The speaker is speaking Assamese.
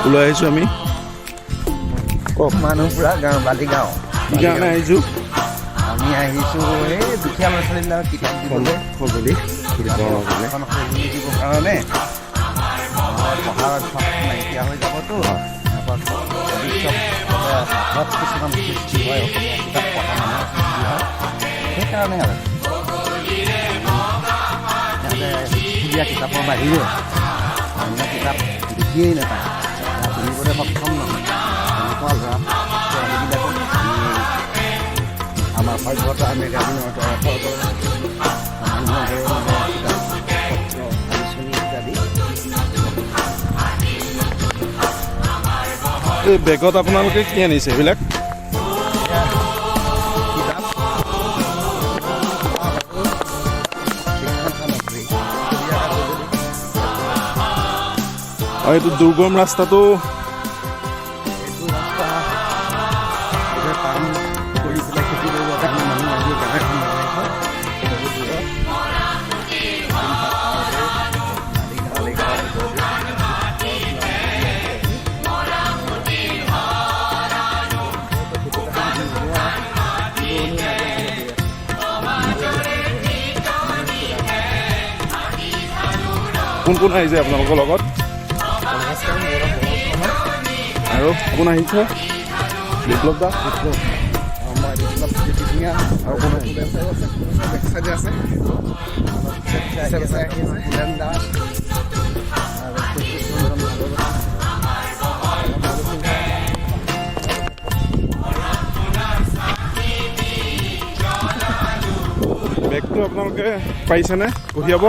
ওলাই আহিছোঁ আমি কওক মানুহপুৰা গাঁও বালিগাঁও কাৰণে আহিছোঁ আমি আহিছোঁ এই দুখীয়া ল'ৰা ছোৱালীবিলাক কিতাপ দিবলৈ সঁজুলি এখন সঁজুলি দিবৰ কাৰণে পঢ়াৰ অভ্যাস নাইকিয়া হৈ যাবতো ভৱিষ্যত কিছুমান সৃষ্টি হয় অসমীয়া কিতাপ পঢ়া মানুহৰ সৃষ্টি হয় সেইকাৰণে আৰু স্কুলীয়া কিতাপৰ বাহিৰে অন্য কিতাপ দেখিয়েই নাপায় পঢ়িবলৈ সক্ষম নহয় এনেকুৱা ল'ৰা ছোৱালীবিলাকক আমাৰ সভ্যতা মেগাজিনৰ তৰফৰ পৰা মানুহৰ কিতাপ পত্ৰ আলোচনী ইত্যাদি এই বেগত আপোনালোকে কি আনিছে এইবিলাক আৰু এইটো দুৰ্গম ৰাস্তাটো কাম কৰি পেলাই খেতি কৰিবৰ কাৰণে মানুহ আহি গাঁৱে কোন কোন আহিছে আপোনালোকৰ লগত আৰু কোন আহিছে বিপ্লৱ দা আমাৰ বিপ্লৱ জ্যোতিষিঙীয়া আৰু কোনো বেকচাইডে আছে দাস বেগটো আপোনালোকে পাৰিছেনে কঢ়িয়াব